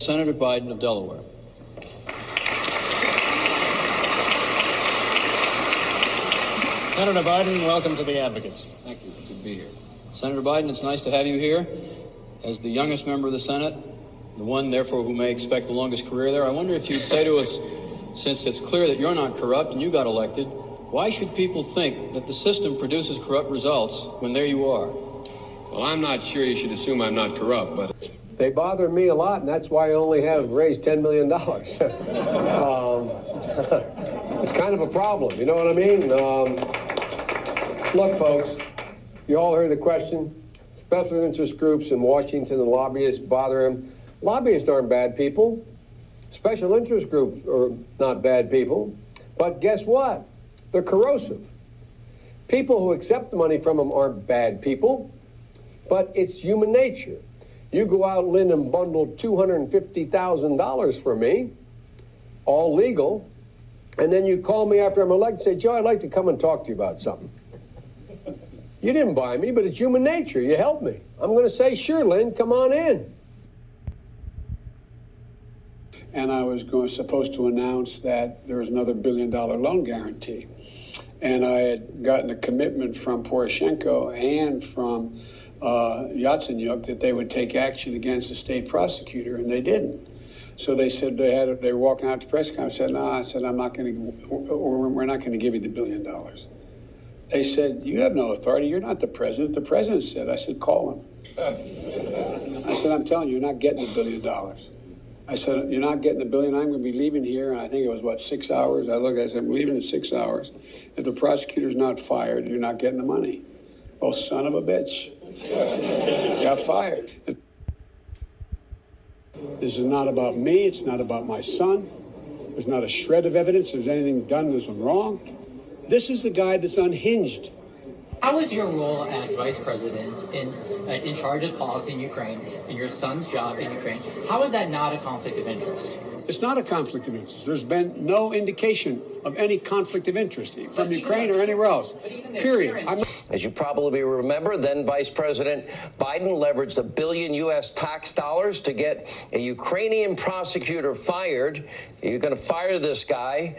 Senator Biden of Delaware. Senator Biden, welcome to the Advocates. Thank you. Good to be here. Senator Biden, it's nice to have you here. As the youngest member of the Senate, the one, therefore, who may expect the longest career there, I wonder if you'd say to us, since it's clear that you're not corrupt and you got elected, why should people think that the system produces corrupt results when there you are? Well, I'm not sure you should assume I'm not corrupt, but... They bother me a lot, and that's why I only have raised $10 million. It's kind of a problem, you know what I mean? Look, folks, you all heard the question. Special interest groups in Washington and lobbyists bother them. Lobbyists aren't bad people. Special interest groups are not bad people. But guess what? They're corrosive. People who accept the money from them aren't bad people, but it's human nature. You go out, Lynn, and bundle $250,000 for me, all legal, and then you call me after I'm elected and say, Joe, I'd like to come and talk to you about something. You didn't buy me, but it's human nature. You helped me. I'm going to say, sure, Lynn, come on in. And I was supposed to announce that there was another $1 billion loan guarantee. And I had gotten a commitment from Poroshenko and from Yatsenyuk that they would take action against the state prosecutor, and they didn't. So they said they were walking out to press conference. I said, no, I said, we're not going to give you the $1 billion. They said, you have no authority. You're not the president. The president said. I said, call him. I said, I'm telling you, you're not getting the $1 billion. I said, you're not getting the $1 billion. I'm going to be leaving here. And I think it was, 6 hours? I said, I'm leaving in 6 hours. If the prosecutor's not fired, you're not getting the money. Oh, son of a bitch. Got fired. This is not about me. It's not about my son. There's not a shred of evidence there's anything done that was wrong. This is the guy that's unhinged. How is your role as vice president in charge of policy in Ukraine and your son's job in Ukraine? How is that not a conflict of interest? It's not a conflict of interest. There's been no indication of any conflict of interest from Ukraine or anywhere else. Period. As you probably remember, then Vice President Biden leveraged $1 billion U.S. tax dollars to get a Ukrainian prosecutor fired. You're going to fire this guy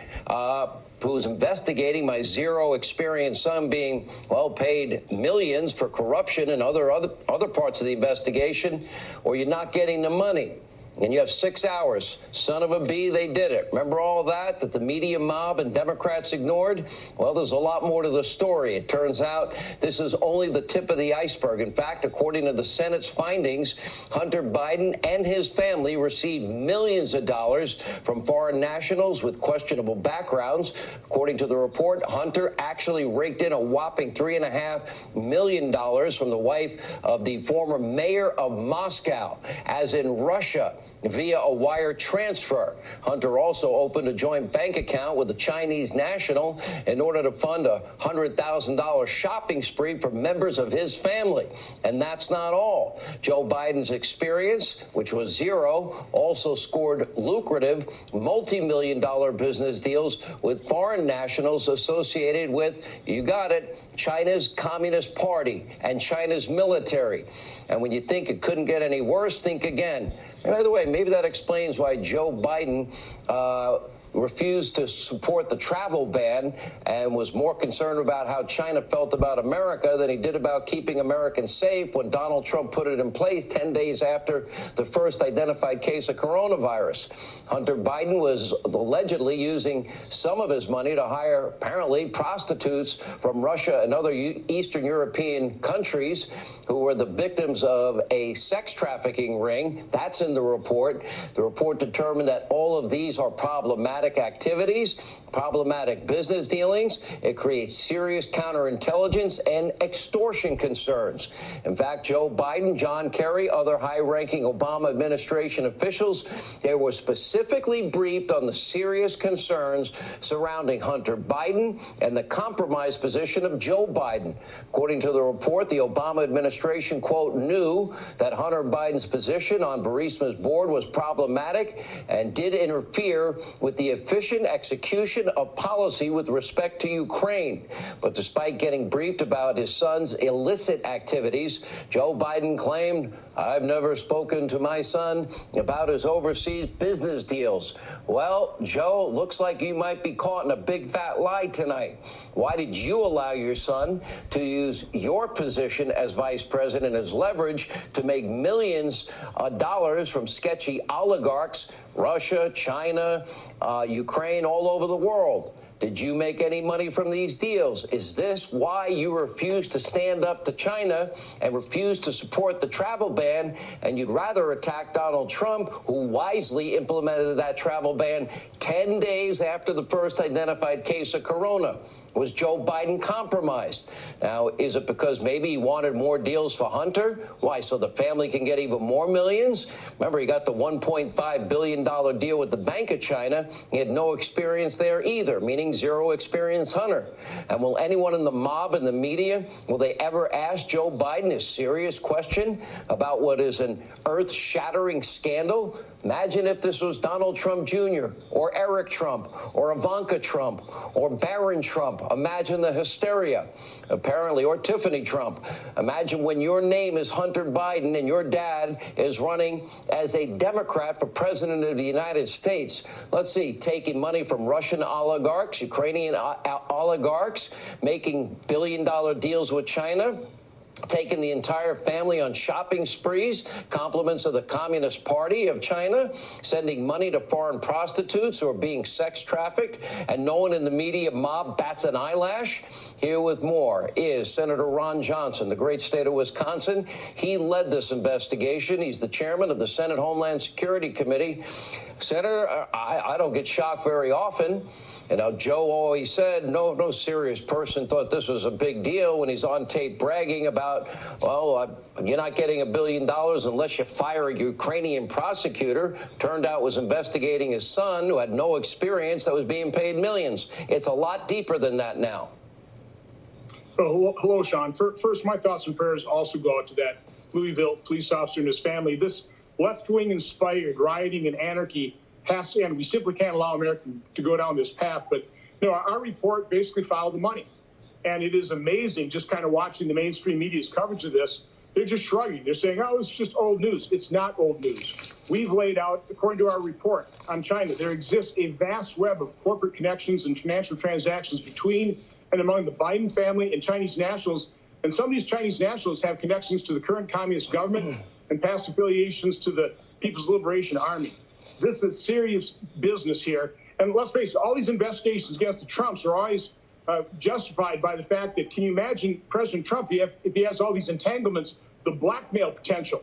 who's investigating my zero-experience son being, well, paid millions for corruption and other parts of the investigation, or you're not getting the money. And you have 6 hours. Son of a bee, they did it. Remember all that the media mob and Democrats ignored? Well, there's a lot more to the story. It turns out this is only the tip of the iceberg. In fact, according to the Senate's findings, Hunter Biden and his family received millions of dollars from foreign nationals with questionable backgrounds. According to the report, Hunter actually raked in a whopping $3.5 million from the wife of the former mayor of Moscow, as in Russia, via a wire transfer. Hunter also opened a joint bank account with a Chinese national in order to fund a $100,000 shopping spree for members of his family. And that's not all. Joe Biden's experience, which was zero, also scored lucrative multi-million-dollar business deals with foreign nationals associated with, you got it, China's Communist Party and China's military. And when you think it couldn't get any worse, think again. And by the way, maybe that explains why Joe Biden refused to support the travel ban and was more concerned about how China felt about America than he did about keeping Americans safe when Donald Trump put it in place 10 days after the first identified case of coronavirus. Hunter Biden was allegedly using some of his money to hire, apparently, prostitutes from Russia and other Eastern European countries who were the victims of a sex trafficking ring. That's in the report. The report determined that all of these are problematic activities, problematic business dealings. It creates serious counterintelligence and extortion concerns. In fact, Joe Biden, John Kerry, other high-ranking Obama administration officials, they were specifically briefed on the serious concerns surrounding Hunter Biden and the compromised position of Joe Biden. According to the report, the Obama administration, quote, knew that Hunter Biden's position on Burisma's board was problematic and did interfere with the efficient execution of policy with respect to Ukraine. But despite getting briefed about his son's illicit activities, Joe Biden claimed, I've never spoken to my son about his overseas business deals. Well, Joe, looks like you might be caught in a big fat lie tonight. Why did you allow your son to use your position as vice president as leverage to make millions of dollars from sketchy oligarchs, Russia, China, Ukraine, all over the world? Did you make any money from these deals? Is this why you refuse to stand up to China and refuse to support the travel ban, and you'd rather attack Donald Trump, who wisely implemented that travel ban 10 days after the first identified case of corona? Was Joe Biden compromised? Now, is it because maybe he wanted more deals for Hunter? Why, so the family can get even more millions? Remember, he got the $1.5 billion deal with the Bank of China. He had no experience there either, meaning zero experience Hunter. And will anyone in the mob and the media, will they ever ask Joe Biden a serious question about what is an earth-shattering scandal? Imagine if this was Donald Trump Jr. or Eric Trump or Ivanka Trump or Barron Trump. Imagine the hysteria, apparently, or Tiffany Trump. Imagine when your name is Hunter Biden and your dad is running as a Democrat for president of the United States. Let's see, taking money from Russian oligarchs, Ukrainian oligarchs, making billion-dollar deals with China, taking the entire family on shopping sprees, compliments of the Communist Party of China, sending money to foreign prostitutes who are being sex trafficked, and no one in the media mob bats an eyelash. Here with more is Senator Ron Johnson, the great state of Wisconsin. He led this investigation. He's the chairman of the Senate Homeland Security Committee. Senator, I don't get shocked very often. You know, Joe always said no serious person thought this was a big deal when he's on tape bragging about, well, you're not getting $1 billion unless you fire a Ukrainian prosecutor. Turned out was investigating his son, who had no experience, that was being paid millions. It's a lot deeper than that now. Oh, hello, Sean. First, my thoughts and prayers also go out to that Louisville police officer and his family. This left-wing inspired rioting and anarchy has to end. We simply can't allow America to go down this path. But our report basically followed the money. And it is amazing just kind of watching the mainstream media's coverage of this. They're just shrugging. They're saying, oh, it's just old news. It's not old news. We've laid out, according to our report on China, there exists a vast web of corporate connections and financial transactions between and among the Biden family and Chinese nationals. And some of these Chinese nationals have connections to the current communist government and past affiliations to the People's Liberation Army. This is serious business here. And let's face it, all these investigations against the Trumps are always justified by the fact that, can you imagine President Trump, if he has all these entanglements, the blackmail potential?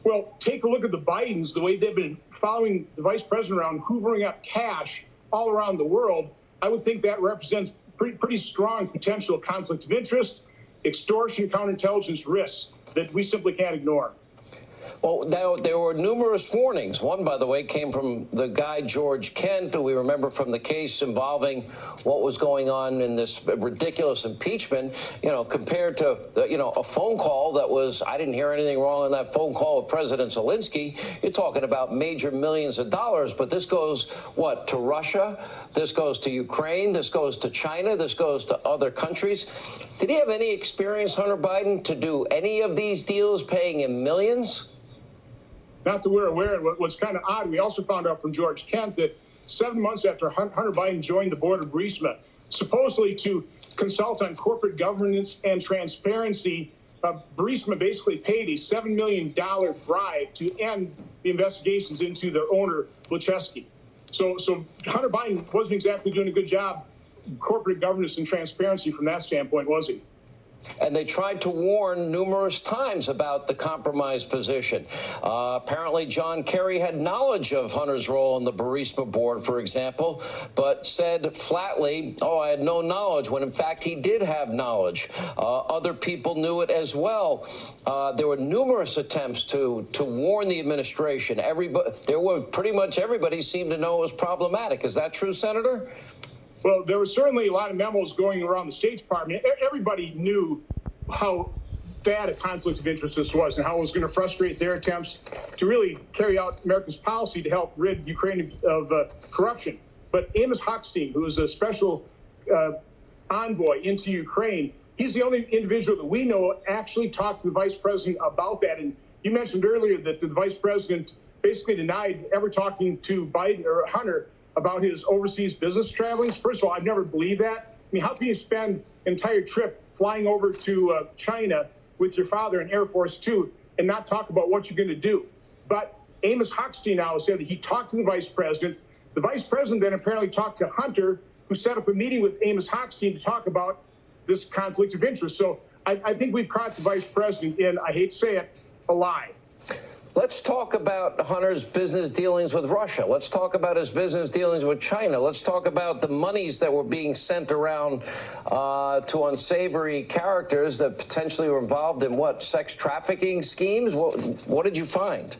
Well, take a look at the Bidens, the way they've been following the vice president around, hoovering up cash all around the world. I would think that represents pretty strong potential conflict of interest, extortion, counterintelligence risks that we simply can't ignore. Well, now, there were numerous warnings. One, by the way, came from the guy, George Kent, who we remember from the case involving what was going on in this ridiculous impeachment, compared to, a phone call that was, I didn't hear anything wrong on that phone call with President Zelensky. You're talking about major millions of dollars, but this goes, to Russia? This goes to Ukraine? This goes to China? This goes to other countries? Did he have any experience, Hunter Biden, to do any of these deals paying him millions? Not that we're aware of. What's kind of odd, we also found out from George Kent that 7 months after Hunter Biden joined the board of Burisma, supposedly to consult on corporate governance and transparency, Burisma basically paid a $7 million bribe to end the investigations into their owner, Zlochevsky. So Hunter Biden wasn't exactly doing a good job corporate governance and transparency from that standpoint, was he? And they tried to warn numerous times about the compromised position. Apparently, John Kerry had knowledge of Hunter's role on the Burisma board, for example, but said flatly, I had no knowledge, when in fact he did have knowledge. Other people knew it as well. There were numerous attempts to warn the administration. Pretty much everybody seemed to know it was problematic. Is that true, Senator? Well, there was certainly a lot of memos going around the State Department. Everybody knew how bad a conflict of interest this was and how it was going to frustrate their attempts to really carry out America's policy to help rid Ukraine of corruption. But Amos Hochstein, who is a special envoy into Ukraine, he's the only individual that we know actually talked to the vice president about that and you mentioned earlier that the vice president basically denied ever talking to Biden or Hunter about his overseas business travelings. First of all, I've never believed that. I mean, how can you spend an entire trip flying over to China with your father in Air Force Two and not talk about what you're going to do? But Amos Hochstein now said that he talked to the vice president. The vice president then apparently talked to Hunter, who set up a meeting with Amos Hochstein to talk about this conflict of interest. So I think we've caught the vice president in, I hate to say it, a lie. Let's talk about Hunter's business dealings with Russia. Let's talk about his business dealings with China. Let's talk about the monies that were being sent around to unsavory characters that potentially were involved in what, sex trafficking schemes? What did you find?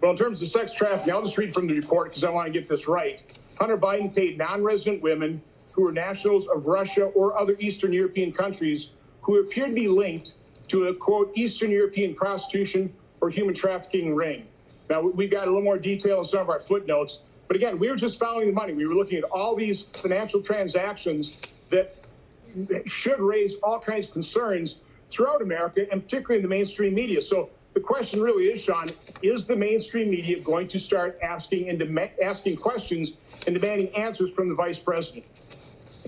Well, in terms of sex trafficking, I'll just read from the report because I want to get this right. Hunter Biden paid non-resident women who were nationals of Russia or other Eastern European countries who appear to be linked to a, quote, Eastern European prostitution or human trafficking ring. Now, we've got a little more detail in some of our footnotes. But again, we were just following the money. We were looking at all these financial transactions that should raise all kinds of concerns throughout America, and particularly in the mainstream media. So the question really is, Sean, is the mainstream media going to start asking questions and demanding answers from the vice president?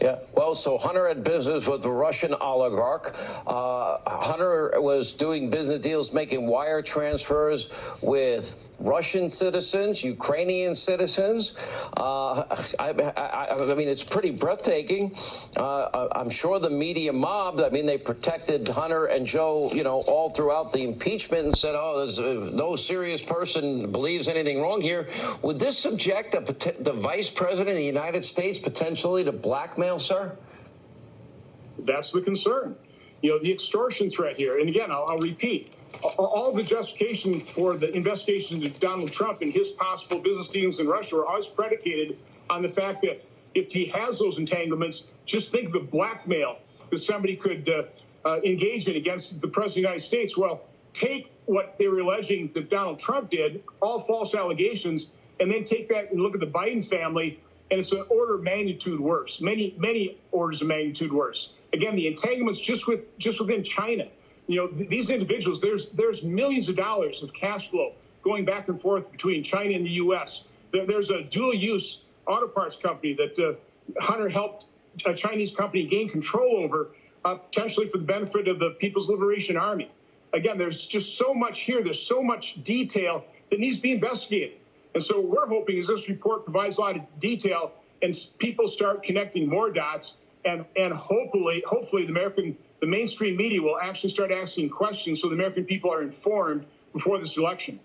Yeah, well, so Hunter had business with the Russian oligarch. Hunter was doing business deals, making wire transfers with Russian citizens, Ukrainian citizens. I mean, it's pretty breathtaking. I'm sure the media mob, I mean, they protected Hunter and Joe, you know, all throughout the impeachment and said, oh, there's no serious person believes anything wrong here. Would this subject the vice president of the United States potentially to blackmail? Sir? That's the concern. You know, the extortion threat here. And again, I'll repeat, all the justification for the investigation of Donald Trump and his possible business dealings in Russia are always predicated on the fact that if he has those entanglements, just think of the blackmail that somebody could engage in against the president of the United States. Well, take what they were alleging that Donald Trump did, all false allegations, and then take that and look at the Biden family, and it's an order of magnitude worse, many orders of magnitude worse. Again, the entanglements just within China. You know, these individuals, there's millions of dollars of cash flow going back and forth between China and the U.S. There's a dual-use auto parts company that Hunter helped a Chinese company gain control over, potentially for the benefit of the People's Liberation Army. Again, there's just so much here. There's so much detail that needs to be investigated. And so what we're hoping is this report provides a lot of detail and people start connecting more dots, and hopefully the mainstream media will actually start asking questions so the American people are informed before this election.